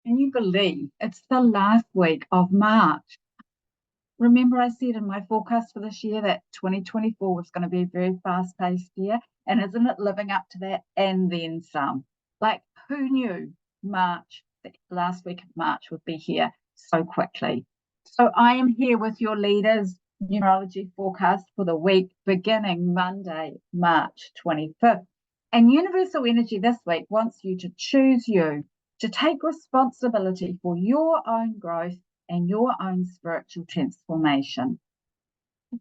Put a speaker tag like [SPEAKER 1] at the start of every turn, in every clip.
[SPEAKER 1] Can you believe it's the last week of March? Remember, I said in my forecast for this year that 2024 was going to be a very fast paced year. And isn't it living up to that and then some? Like, who knew March, the last week of March, would be here so quickly? So, I am here with your leaders' numerology forecast for the week beginning Monday, March 25th. And Universal Energy this week wants you to choose you, to take responsibility for your own growth and your own spiritual transformation.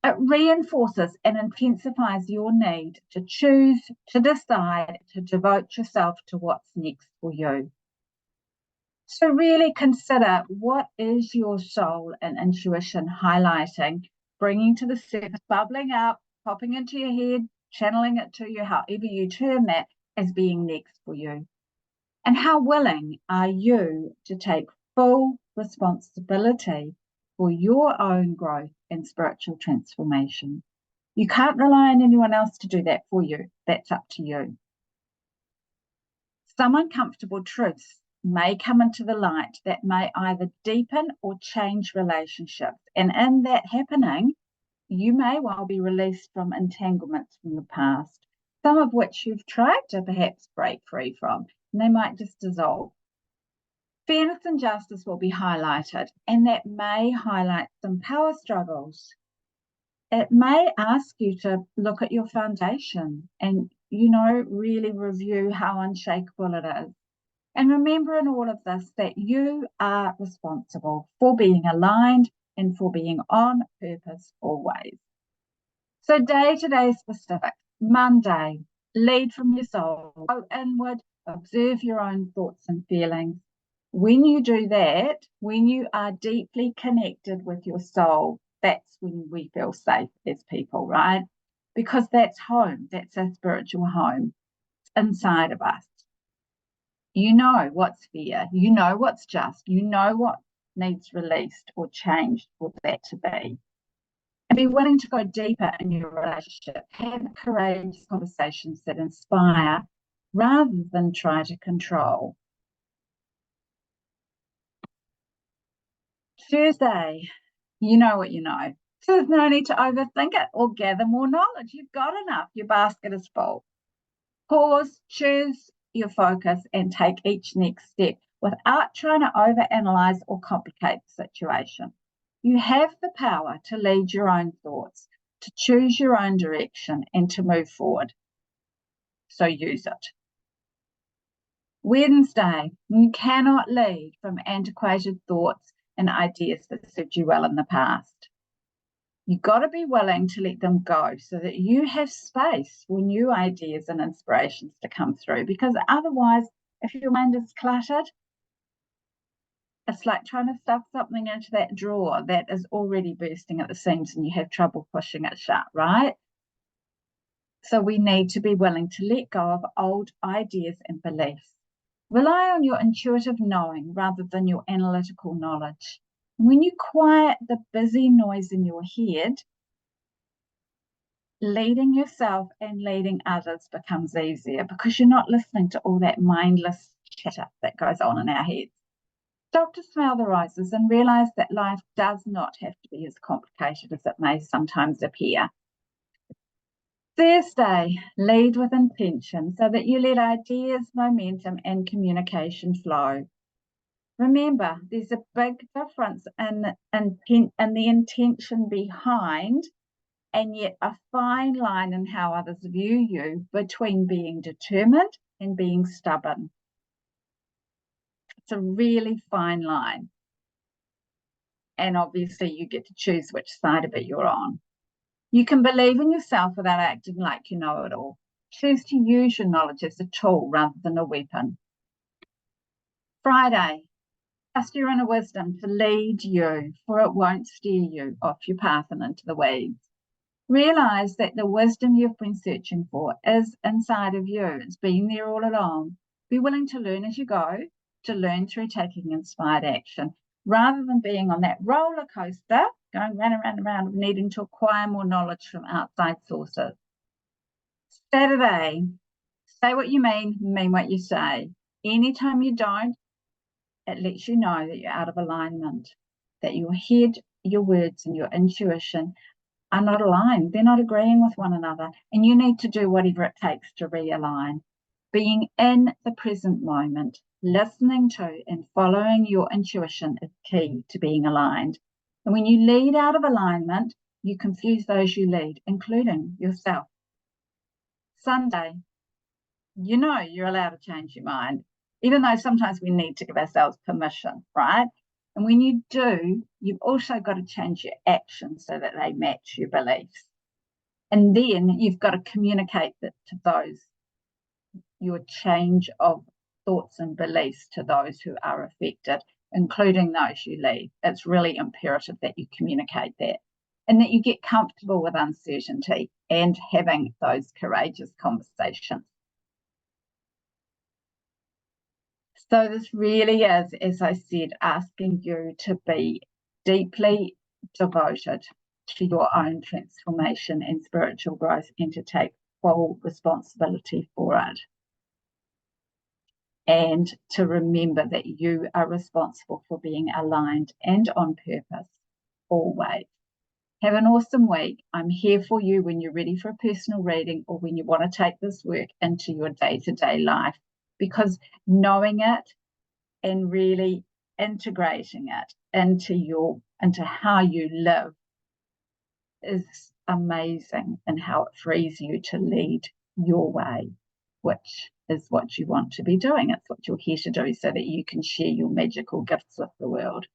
[SPEAKER 1] It reinforces and intensifies your need to choose, to decide, to devote yourself to what's next for you. So really consider, what is your soul and intuition highlighting, bringing to the surface, bubbling up, popping into your head, channeling it to you, however you term that, as being next for you. And how willing are you to take full responsibility for your own growth and spiritual transformation? You can't rely on anyone else to do that for you. That's up to you. Some uncomfortable truths may come into the light that may either deepen or change relationships. And in that happening, you may well be released from entanglements from the past, some of which you've tried to perhaps break free from, and they might just dissolve. Fairness and justice will be highlighted, and that may highlight some power struggles. It may ask you to look at your foundation and, really review how unshakable it is. And remember in all of this that you are responsible for being aligned and for being on purpose always. So day-to-day specifics. Monday, lead from your soul, go inward, observe your own thoughts and feelings. When you do that, when you are deeply connected with your soul, that's when we feel safe as people, right? Because that's home, that's our spiritual home. It's inside of us. You know what's fair, you know what's just, you know what needs released or changed for that to be. And be willing to go deeper in your relationship. Have courageous conversations that inspire rather than try to control. Tuesday, you know what you know. So there's no need to overthink it or gather more knowledge. You've got enough. Your basket is full. Pause, choose your focus, and take each next step without trying to overanalyze or complicate the situation. You have the power to lead your own thoughts, to choose your own direction, and to move forward. So use it. Wednesday, you cannot lead from antiquated thoughts and ideas that served you well in the past. You've got to be willing to let them go so that you have space for new ideas and inspirations to come through. Because otherwise, if your mind is cluttered, it's like trying to stuff something into that drawer that is already bursting at the seams and you have trouble pushing it shut, right? So we need to be willing to let go of old ideas and beliefs. Rely on your intuitive knowing rather than your analytical knowledge. When you quiet the busy noise in your head, leading yourself and leading others becomes easier because you're not listening to all that mindless chatter that goes on in our heads. Stop to smell the roses and realize that life does not have to be as complicated as it may sometimes appear. Thursday, lead with intention so that you let ideas, momentum, and communication flow. Remember, there's a big difference in the intention behind, and yet a fine line in how others view you between being determined and being stubborn. It's a really fine line. And obviously you get to choose which side of it you're on. You can believe in yourself without acting like you know it all. Choose to use your knowledge as a tool rather than a weapon. Friday, trust your inner wisdom to lead you, for it won't steer you off your path and into the weeds. Realize that the wisdom you've been searching for is inside of you. It's been there all along. Be willing to learn as you go, to learn through taking inspired action, rather than being on that roller coaster, going round and round and round, needing to acquire more knowledge from outside sources. Saturday, say what you mean what you say. Anytime you don't, it lets you know that you're out of alignment, that your head, your words, and your intuition are not aligned. They're not agreeing with one another, and you need to do whatever it takes to realign. Being in the present moment, listening to and following your intuition is key to being aligned. And when you lead out of alignment, you confuse those you lead, including yourself. Sunday, you know you're allowed to change your mind, even though sometimes we need to give ourselves permission, right? And when you do, you've also got to change your actions so that they match your beliefs. And then you've got to communicate that to those, your change of thoughts and beliefs to those who are affected, including those you lead. It's really imperative that you communicate that and that you get comfortable with uncertainty and having those courageous conversations. So this really is, as I said, asking you to be deeply devoted to your own transformation and spiritual growth and to take full responsibility for it. And to remember that you are responsible for being aligned and on purpose always. Have an awesome week. I'm here for you when you're ready for a personal reading or when you want to take this work into your day-to-day life, because knowing it and really integrating it into how you live is amazing, and how it frees you to lead your way, which is what you want to be doing. It's what you're here to do so that you can share your magical gifts with the world.